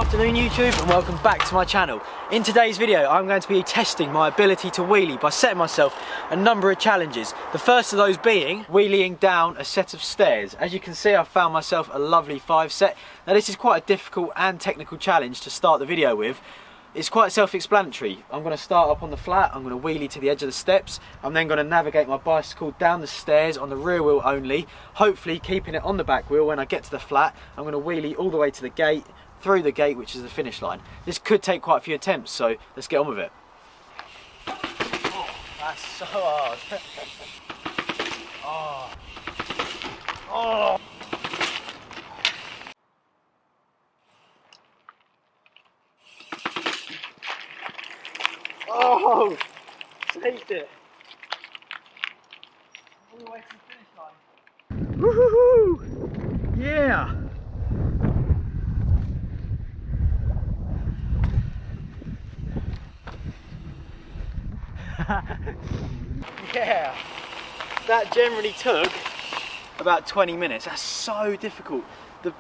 afternoon YouTube, and welcome back to my channel. In today's video I'm going to be testing my ability to wheelie by setting myself a number of challenges. The first of those being wheelieing down a set of stairs. As you can see, I've found myself a lovely 5 set. Now this is quite a difficult and technical challenge to start the video with. It's quite self-explanatory. I'm going to start up on the flat, I'm going to wheelie to the edge of the steps, I'm then going to navigate my bicycle down the stairs on the rear wheel only, hopefully keeping it on the back wheel. When I get to the flat, I'm going to wheelie all the way to the gate, through the gate, which is the finish line. This could take quite a few attempts, so let's get on with it. Oh, that's so hard. Oh. Oh. Oh, saved it. All the way to the finish line. Woohoo! Yeah! Yeah! That generally took about 20 minutes. That's so difficult.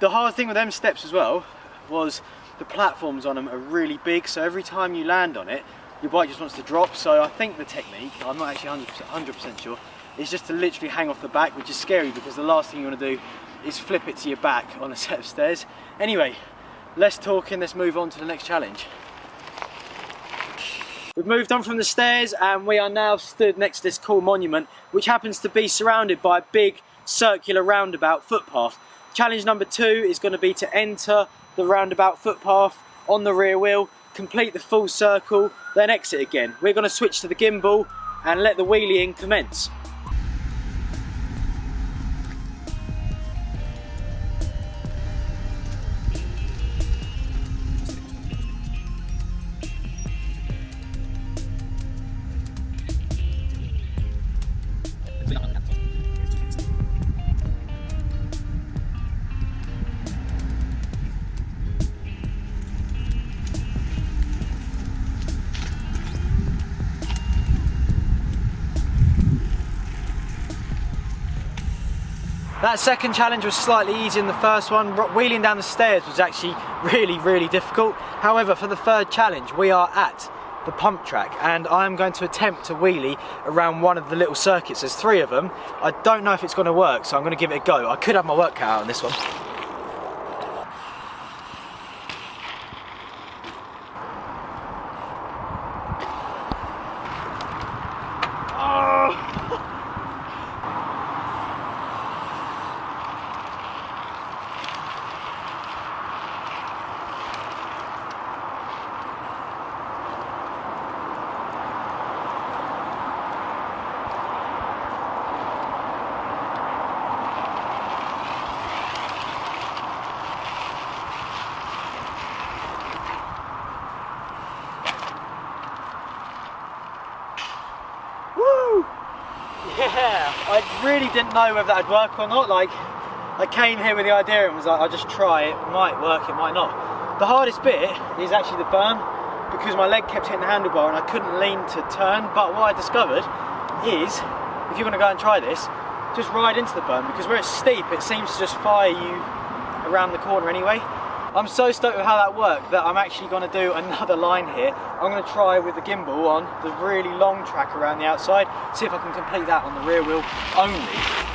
The hard thing with them steps as well was the platforms on them are really big, so every time you land on it, your bike just wants to drop. So I think the technique, I'm not actually 100% sure, is just to literally hang off the back, which is scary because the last thing you want to do is flip it to your back on a set of stairs. Anyway, less talking, let's move on to the next challenge. We've moved on from the stairs and we are now stood next to this cool monument, which happens to be surrounded by a big circular roundabout footpath. Challenge number 2 is going to be to enter the roundabout footpath on the rear wheel, complete the full circle, then exit again. We're going to switch to the gimbal and let the wheelieing commence. That second challenge was slightly easier than the first one. Wheeling down the stairs was actually really difficult. However, for the third challenge, we are at the pump track and I'm going to attempt to wheelie around one of the little circuits. There's 3 of them. I don't know if it's going to work, so I'm going to give it a go. I could have my work cut out on this one. Yeah, I really didn't know whether that would work or not. Like, I came here with the idea and was like, I'll just try it, might work, it might not. The hardest bit is actually the berm, because my leg kept hitting the handlebar and I couldn't lean to turn. But what I discovered is, if you're going to go and try this, just ride into the berm, because where it's steep, it seems to just fire you around the corner anyway. I'm so stoked with how that worked that I'm actually going to do another line here. I'm going to try with the gimbal on the really long track around the outside, see if I can complete that on the rear wheel only.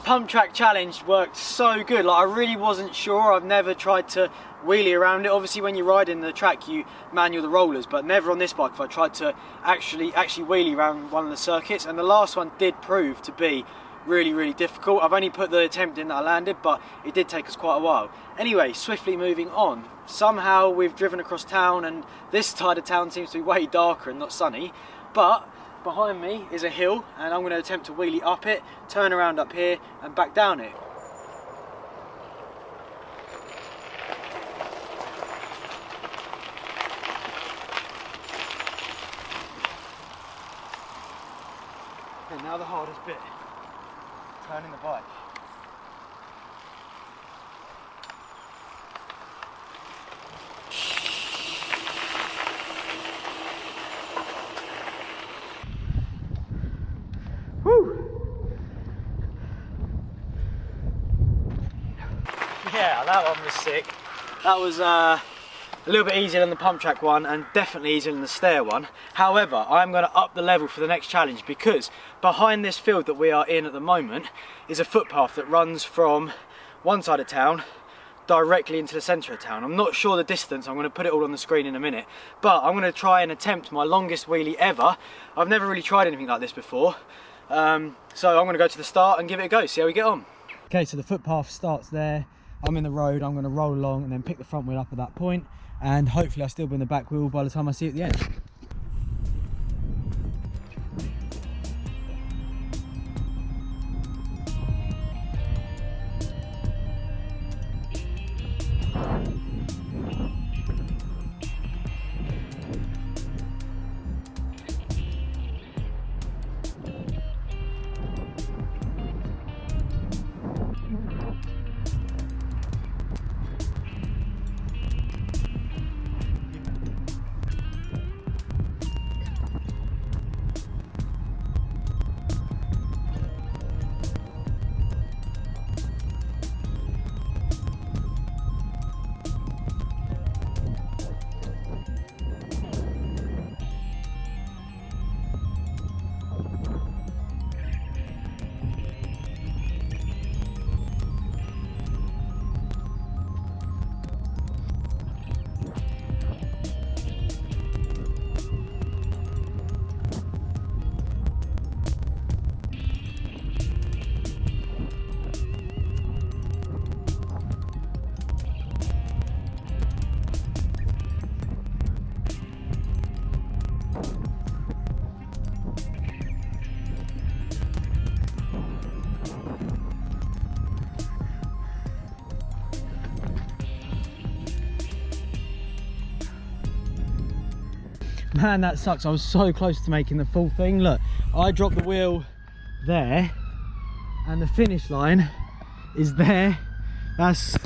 pump track challenge worked so good. Like, I really wasn't sure. I've never tried to wheelie around it. Obviously when you ride in the track you manual the rollers, but never on this bike have I tried to actually wheelie around one of the circuits, and the last one did prove to be really difficult. I've only put the attempt in that I landed, but it did take us quite a while. Anyway, swiftly moving on. Somehow we've driven across town, and this side of town seems to be way darker and not sunny, but behind me is a hill, and I'm going to attempt to wheelie up it, turn around up here and back down it. And now the hardest bit, turning the bike. Yeah, that one was sick. That was a little bit easier than the pump track one, and definitely easier than the stair one. However, I'm going to up the level for the next challenge, because behind this field that we are in at the moment is a footpath that runs from one side of town directly into the centre of town. I'm not sure the distance, I'm going to put it all on the screen in a minute, but I'm going to try and attempt my longest wheelie ever. I've never really tried anything like this before, so I'm going to go to the start and give it a go, see how we get on. Okay, so the footpath starts there. I'm in the road, I'm going to roll along and then pick the front wheel up at that point, and hopefully I'll still be in the back wheel by the time I see it at the end. Man, that sucks. I was so close to making the full thing. Look, I dropped the wheel there and the finish line is there. That's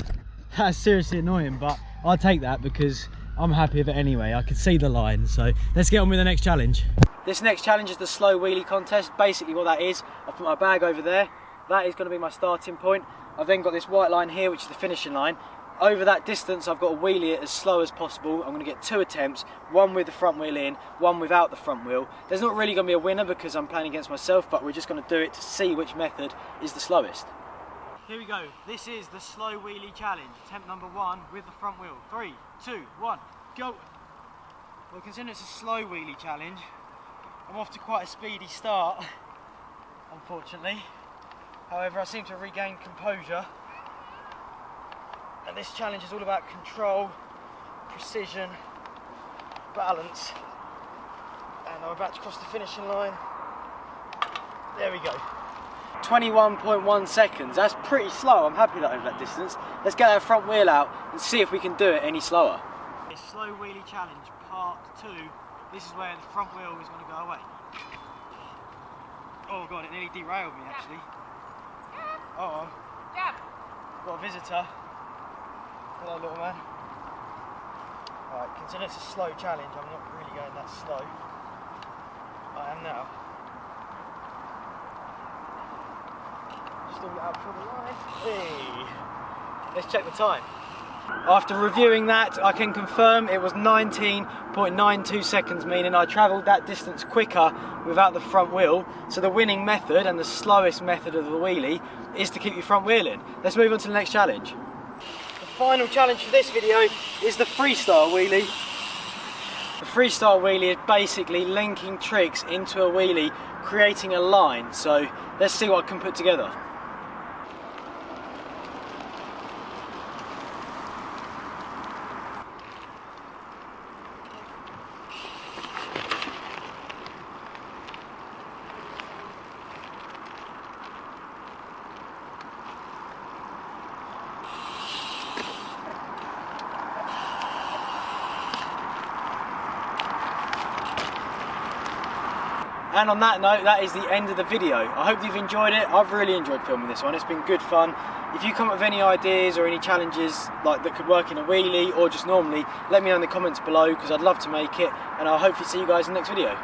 seriously annoying, but I'll take that because I'm happy with it anyway. I could see the line, so let's get on with the next challenge. This next challenge is the slow wheelie contest. Basically what that is, I've put my bag over there. That is going to be my starting point. I've then got this white line here, which is the finishing line. Over that distance I've got to wheelie it as slow as possible. I'm going to get 2 attempts, one with the front wheel in, one without the front wheel. There's not really going to be a winner because I'm playing against myself, but we're just going to do it to see which method is the slowest. Here we go, this is the slow wheelie challenge, attempt number 1 with the front wheel. 3, 2, 1, go! Well, considering it's a slow wheelie challenge, I'm off to quite a speedy start, unfortunately. However, I seem to have regained composure. And this challenge is all about control, precision, balance. And I'm about to cross the finishing line. There we go. 21.1 seconds, that's pretty slow. I'm happy that over that distance. Let's get our front wheel out and see if we can do it any slower. This slow wheelie challenge, part 2. This is where the front wheel is going to go away. Oh god, it nearly derailed me actually. Uh oh. Got a visitor. Hello little man. Alright, consider it's a slow challenge, I'm not really going that slow. I am now. Still out for the line. Hey! Let's check the time. After reviewing that, I can confirm it was 19.92 seconds, meaning I travelled that distance quicker without the front wheel. So the winning method and the slowest method of the wheelie is to keep your front wheel in. Let's move on to the next challenge. The final challenge for this video is the freestyle wheelie. The freestyle wheelie is basically linking tricks into a wheelie, creating a line. So let's see what I can put together. And on that note, that is the end of the video. I hope you've enjoyed it. I've really enjoyed filming this one. It's been good fun. If you come up with any ideas or any challenges like that could work in a wheelie or just normally, let me know in the comments below because I'd love to make it, and I'll hopefully see you guys in the next video.